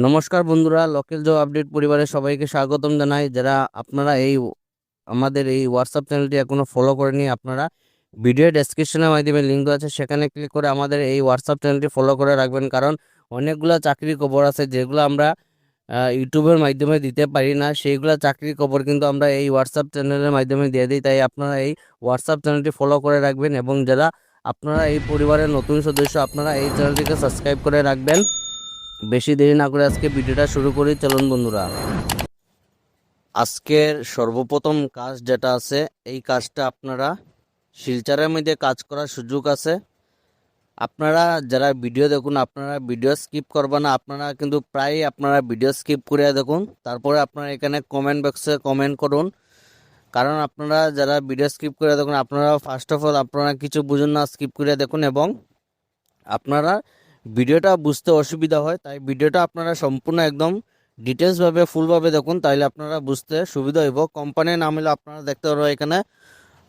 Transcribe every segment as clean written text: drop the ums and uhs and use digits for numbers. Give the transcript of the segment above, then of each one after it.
নমস্কার বন্ধুরা, local job update পরিবারে সবাইকে স্বাগতম জানাই। যারা আপনারা আমাদের এই হোয়াটসঅ্যাপ চ্যানেলটি এখনো ফলো করেনি, আপনারা ভিডিও ডেসক্রিপশনের মাধ্যমে লিঙ্ক দেওয়া আছে, সেখানে ক্লিক করে আমাদের এই হোয়াটসঅ্যাপ চ্যানেলটি ফলো করে রাখবেন। কারণ অনেকগুলো চাকরির খবর আছে যেগুলো আমরা ইউটিউবের মাধ্যমে দিতে পারি না, সেইগুলো চাকরির খবর কিন্তু আমরা এই হোয়াটসঅ্যাপ চ্যানেলের মাধ্যমে দিয়ে দিই। তাই আপনারা এই হোয়াটসঅ্যাপ চ্যানেলটি ফলো করে রাখবেন, এবং যারা আপনারা এই পরিবারের নতুন সদস্য, আপনারা এই চ্যানেলটিকে সাবস্ক্রাইব করে রাখবেন। বেশি দেরি না করে আজকে ভিডিওটা শুরু করি, চলুন বন্ধুরা। আজকের সর্বপ্রথম কাজ যেটা আছে, এই কাজটা আপনারা শিলচরের মধ্যে কাজ করার সুযোগ আছে। আপনারা যারা ভিডিও দেখুন, আপনারা ভিডিও স্কিপ করবেন না। আপনারা কিন্তু প্রায় আপনারা ভিডিও স্কিপ করে দেখুন, তারপরে আপনারা এখানে কমেন্ট বক্সে কমেন্ট করুন। কারণ আপনারা যারা ভিডিও স্কিপ করে দেখুন, আপনারা ফার্স্ট অফ অল আপনারা কিছু বুঝুন না, স্কিপ করে দেখুন, এবং আপনারা ভিডিওটা বুঝতে অসুবিধা হয়, তাই ভিডিওটা আপনারা সম্পূর্ণ একদম ডিটেলসভাবে ফুলভাবে দেখুন, তাইলে আপনারা বুঝতে সুবিধা হইব। কোম্পানির নাম হলে আপনারা দেখতে পারবেন এখানে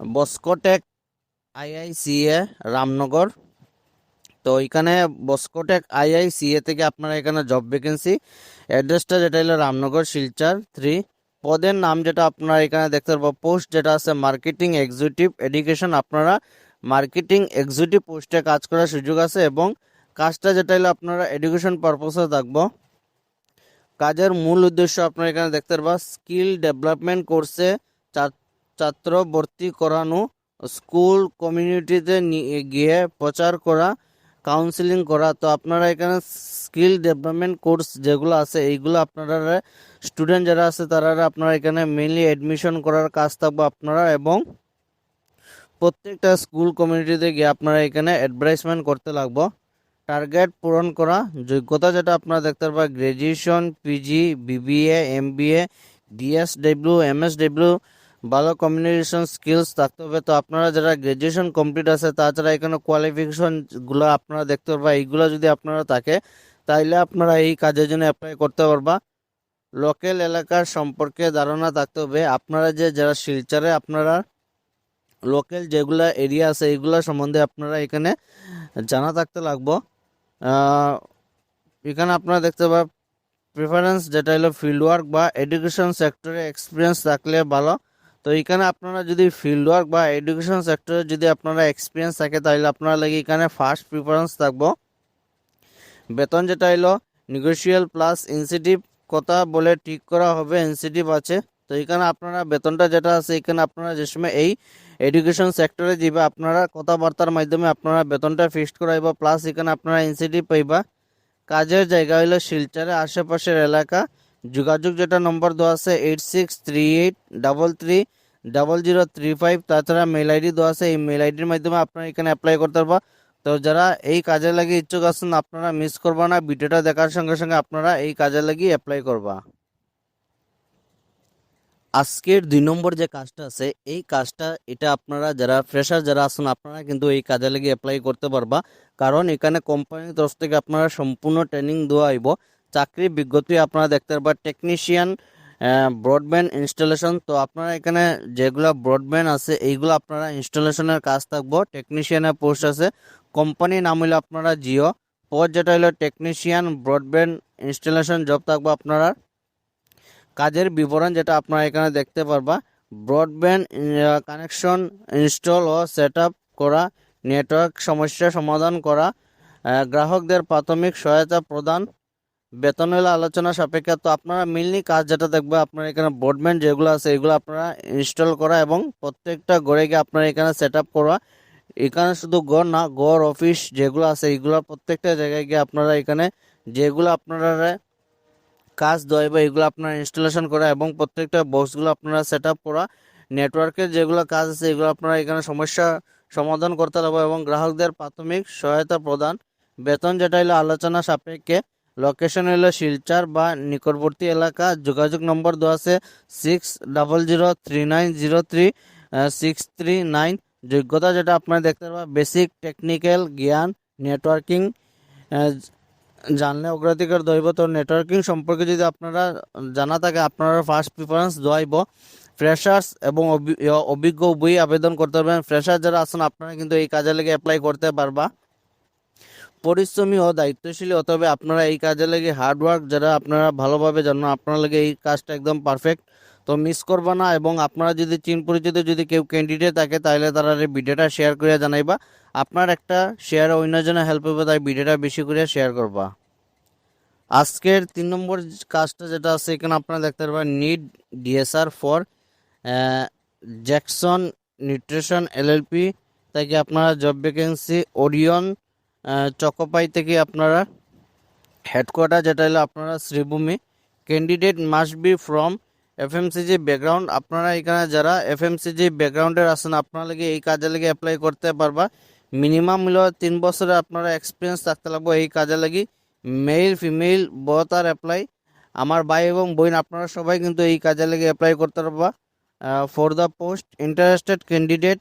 বস্কোটেক আইআইসিএ রামনগর। তো এখানে বস্কোটেক আইআইসিএ থেকে আপনারা এখানে জব ভ্যাকেন্সি, অ্যাড্রেসটা যেটা হলো রামনগর শিলচর 3। পদের নাম যেটা আপনারা এখানে দেখতে পারবো, পোস্ট যেটা আছে মার্কেটিং এক্সিকিউটিভ এডুকেশন, আপনারা মার্কেটিং এক্সিকিউটিভ পোস্টে কাজ করার সুযোগ আছে, এবং কাজটা যেটা হলো আপনারা এডুকেশন পারপসে থাকবো। কাজের মূল উদ্দেশ্য আপনারা এখানে দেখতে পারবা, স্কিল ডেভেলপমেন্ট কোর্সে ছাত্র ভর্তি করানো, স্কুল কমিউনিটিতে গিয়ে প্রচার করা, কাউন্সিলিং করা। তো আপনারা এখানে স্কিল ডেভেলপমেন্ট কোর্স যেগুলো আছে এইগুলো আপনারা স্টুডেন্ট যারা আছে তারা আপনারা এখানে মেইনলি অ্যাডমিশন করার কাজ থাকবে আপনারা, এবং প্রত্যেকটা স্কুল কমিউনিটিতে গিয়ে আপনারা এখানে অ্যাডভার্টাইজমেন্ট করতে লাগবো। টার্গেট পূরণ করা, যোগ্যতা যেটা আপনারা দেখতে পারবেন graduation, PG, BBA, MBA, DSW, MSW, ভালো কমিউনিকেশন স্কিলস থাকতে হবে। তো আপনারা যারা গ্র্যাজুয়েশন কমপ্লিট আছে, তাছাড়া এখানে কোয়ালিফিকেশনগুলো আপনারা দেখতে পারবা, এইগুলো যদি আপনারা থাকে তাইলে আপনারা এই কাজের জন্য অ্যাপ্লাই করতে পারবা। লোকাল এলাকার সম্পর্কে ধারণা থাকতে হবে, আপনারা যারা শিলচরে আপনারা লোকাল যেগুলা এরিয়া আছে এইগুলা সম্বন্ধে আপনারা এখানে জানা থাকতে লাগবো। এখানে আপনারা দেখতে পাবেন প্রিফারেন্স যেটা হলো ফিল্ড ওয়ার্ক বা এডুকেশন সেক্টরে এক্সপিরিয়েন্স থাকলে ভালো। তো এখানে আপনারা যদি ফিল্ড ওয়ার্ক বা এডুকেশন সেক্টরে যদি আপনারা এক্সপিরিয়েন্স থাকে তাহলে আপনারা লাগে এখানে ফার্স্ট প্রিফারেন্স থাকবো। বেতন যেটা হলো নেগোশিয়েবল প্লাস ইনসেন্টিভ কথা বলে ঠিক করা হবে, ইনসেন্টিভ আছে। তো এখানে আপনারা বেতনটা যেটা আছে এখানে আপনারা যে সময় এই এডুকেশন সেক্টরে যাবে আপনারা কথাবার্তার মাধ্যমে আপনারা বেতনটা ফিক্সড করাইব, প্লাস এখানে আপনারা ইনসেন্টিভ পাইবা। কাজের জায়গা হলো শিলচরের আশেপাশের এলাকা। যোগাযোগ যেটা নম্বর দেওয়া আছে 8638330035। তাছাড়া মেল আইডি দেওয়া আছে, এই মেল আইডির মাধ্যমে আপনারা এখানে অ্যাপ্লাই করতে পারবা। তো যারা এই কাজে লাগি ইচ্ছুক আছেন আপনারা মিস করবা না, ভিডিওটা দেখার সঙ্গে সঙ্গে আপনারা এই কাজে লাগি অ্যাপ্লাই করবা। আজকের 2 নম্বর যে কাজটা আছে, এই কাজটা এটা আপনারা যারা ফ্রেশার যারা আছেন আপনারা কিন্তু এই কাজে লেগে অ্যাপ্লাই করতে পারবা। কারণ এখানে কোম্পানির তরফ থেকে আপনারা সম্পূর্ণ ট্রেনিং দেওয়া হইব। চাকরির বিজ্ঞপ্তি আপনারা দেখতে পারবা টেকনিশিয়ান ব্রডব্যান্ড ইনস্টলেশন। তো আপনারা এখানে যেগুলো ব্রডব্যান্ড আছে এইগুলো আপনারা ইনস্টলেশনের কাজ থাকবো, টেকনিশিয়ানের পোস্ট আছে। কোম্পানির নাম হইলো আপনারা জিও। পদ যেটা হলো টেকনিশিয়ান ব্রডব্যান্ড ইনস্টলেশন জব থাকবো আপনারা। কাজের বিবরণ যেটা আপনারা এখানে দেখতে পারবা, ব্রডব্যান্ড কানেকশন ইনস্টল ও সেট আপ করা, নেটওয়ার্ক সমস্যা সমাধান করা, গ্রাহকদের প্রাথমিক সহায়তা প্রদান, বেতন হলো আলোচনা সাপেক্ষে। তো আপনারা মেইনলি কাজ যেটা দেখবে আপনারা এখানে ব্রডব্যান্ড যেগুলো আছে এগুলো আপনারা ইনস্টল করা, এবং প্রত্যেকটা ঘরে গিয়ে আপনারা এখানে সেট আপ করা। এখানে শুধু ঘর না, ঘর অফিস যেগুলো আছে এইগুলো প্রত্যেকটা জায়গায় গিয়ে আপনারা এখানে যেগুলো আপনারা কাজ দেয় বা এগুলো আপনারা ইনস্টলেশন করা, এবং প্রত্যেকটা বক্সগুলো আপনারা সেট আপ করা। নেটওয়ার্কের যেগুলো কাজ আছে এগুলো আপনারা এখানে সমস্যা সমাধান করতে হবে, এবং গ্রাহকদের প্রাথমিক সহায়তা প্রদান। বেতন যেটা হলো আলোচনা সাপেক্ষে। লোকেশন হলো শিলচর বা নিকটবর্তী এলাকা। যোগাযোগ নম্বর দেওয়া আছে 60003903 639। যোগ্যতা যেটা আপনারা দেখতে পাবেন বেসিক টেকনিক্যাল জ্ঞান, নেটওয়ার্কিং জানলে অগ্রাধিকার দইব। তো নেটওয়ার্কিং সম্পর্কে যদি আপনারা জানা থাকে আপনারা ফার্স্ট প্রিফারেন্স দইব। ফ্রেশার্স এবং অভিজ্ঞ উভয়ই আবেদন করতে পারবেন। ফ্রেশার যারা আছেন আপনারা কিন্তু এই কাজে লেগে অ্যাপ্লাই করতে পারবা। পরিশ্রমী ও দায়িত্বশীল হতে হবে। আপনারা এই কাজে লাগে হার্ড ওয়ার্ক যারা আপনারা ভালোভাবে জানো, আপনারা লাগে এই কাজটা একদম পারফেক্ট। তো মিস করবা না, এবং আপনারা যদি চিন পরিচিত যদি কেউ ক্যান্ডিডেট থাকে তাহলে তারা এই ভিডিওটা শেয়ার করে জানাইবা। আপনার একটা শেয়ার অন্যজনের হেল্প হবে, তাই ভিডিওটা বেশি করে শেয়ার করবা। আজকের 3 নম্বর কাজটা যেটা আছে এখানে আপনারা দেখতে পারবেন need DSR for Jackson nutrition LLP থেকে আপনারা জব ভ্যাকেন্সি ওরিয়ন চকোপাই থেকে আপনারা হেডকোয়ার্টার যেটা হলো আপনারা Sribhumi. Candidate must be from FMCG background. আপনারা এখানে যারা এফএমসিজি ব্যাকগ্রাউন্ডের আছেন আপনারা লাগে এই কাজে লাগে অ্যাপ্লাই করতে পারবা। মিনিমাম হলো 3 বছরের আপনারা এক্সপিরিয়েন্স থাকতে লাগবে এই কাজে লাগি। মেল ফিমেল বোথ আর অ্যাপ্লাই। আমার ভাই এবং বোন আপনারা সবাই কিন্তু এই কাজে লাগে অ্যাপ্লাই করতে পারবা। For the post interested candidate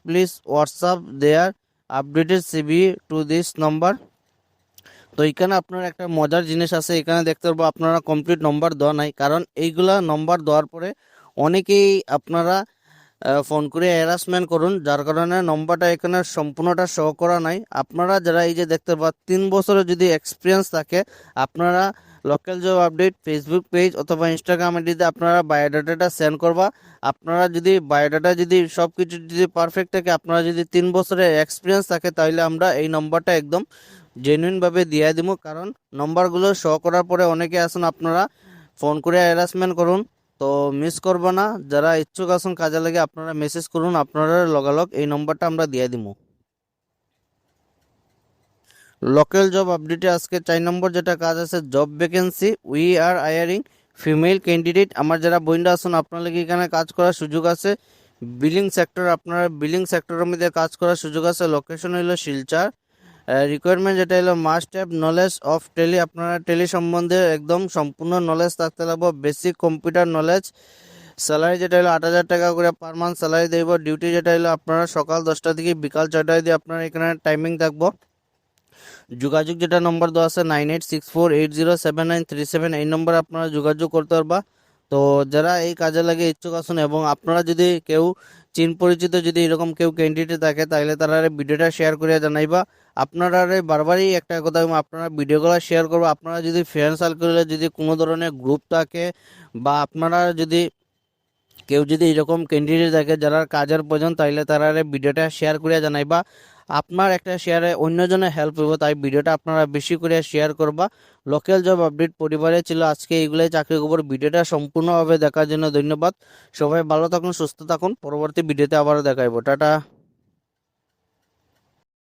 please WhatsApp their updated CV to this number. তো এখানে আপনার একটা মজার জিনিস আছে, এখানে দেখতে পারবো আপনারা কমপ্লিট নম্বর দেওয়া নাই, কারণ এইগুলা নম্বর দেওয়ার পরে অনেকেই আপনারা ফোন করে হ্যারাসমেন্ট করুন, যার কারণে নম্বরটা এখানে সম্পূর্ণটা শো করা নাই। আপনারা যারা এই যে দেখতে পাচ্ছেন 3 বছরের যদি এক্সপিরিয়েন্স থাকে আপনারা local job update Facebook page অথবা ইনস্টাগ্রাম আইডিতে আপনারা বায়োডাটাটা সেন্ড করবা। আপনারা যদি বায়োডাটা যদি সব কিছু যদি পারফেক্ট থাকে, আপনারা যদি 3 বছরের এক্সপিরিয়েন্স থাকে তাহলে আমরা এই নম্বরটা একদম জেনুইনভাবে দিয়ে দিব। কারণ নম্বরগুলো শো করার পরে অনেকে আছেন আপনারা ফোন করে হ্যারাসমেন্ট করুন, তো মিস করবো না। যারা ইচ্ছুক আছেন কাজে লাগে আপনারা মেসেজ করুন, আপনারা লগালগ এই নম্বরটা আমরা দিয়ে দিব। লোকাল জব আপডেটে আজকে 4 নম্বর যেটা কাজ আছে job vacancy we are hiring female candidate. আমার যারা বইন্ডা আছেন আপনার লাগে এখানে কাজ করার সুযোগ আছে। বিলিং সেক্টর, আপনারা বিলিং সেক্টরের মধ্যে কাজ করার সুযোগ আছে। লোকেশন হলো শিলচর। রিকোয়ারমেন্ট যেটা হলো must have knowledge of Tally. আপনারা টেলি সম্বন্ধে একদম সম্পূর্ণ নলেজ থাকতে লাগবে, বেসিক কম্পিউটার নলেজ। স্যালারি যেটা হলো 8,000 টাকা করে পার মান্থ স্যালারি দেব। ডিউটি যেটা হলো আপনারা সকাল 10টা থেকে বিকাল 6টায় দিয়ে আপনারা এখানে টাইমিং থাকবো। যোগাযোগ যেটা নম্বর দেওয়া আছে 9864807937, এই নম্বরে আপনারা যোগাযোগ করতে পারবা। তো যারা এই কাজে লাগে ইচ্ছুক আছেন এবং আপনারা যদি কেউ চিন পরিচিত যদি এরকম কেউ ক্যান্ডিডেট থাকে তাহলে তারা ভিডিওটা শেয়ার করে জানাইবা। আপনারা বারবারই একটা কথা আপনারা ভিডিওগুলো শেয়ার করবো। আপনারা যদি ফ্রেন্ড সার্কেলে যদি কোনো ধরনের গ্রুপ থাকে বা আপনারা যদি কেউ যদি এরকম ক্যান্ডিডেট থাকে যারা কাজের প্রয়োজন তাইলে তারা ভিডিওটা শেয়ার করে জানাইবা। আপনার একটা শেয়ারে অন্যজনের হেল্প হইব, তাই ভিডিওটা আপনারা বেশি করে শেয়ার করবা। লোকাল জব আপডেট পরিবারে ছিল আজকে এইগুলাই চাকরির খবর। ভিডিওটা সম্পূর্ণভাবে দেখার জন্য ধন্যবাদ। সবাই ভালো থাকুন, সুস্থ থাকুন। পরবর্তী ভিডিওতে আবারও দেখাইব। টাটা।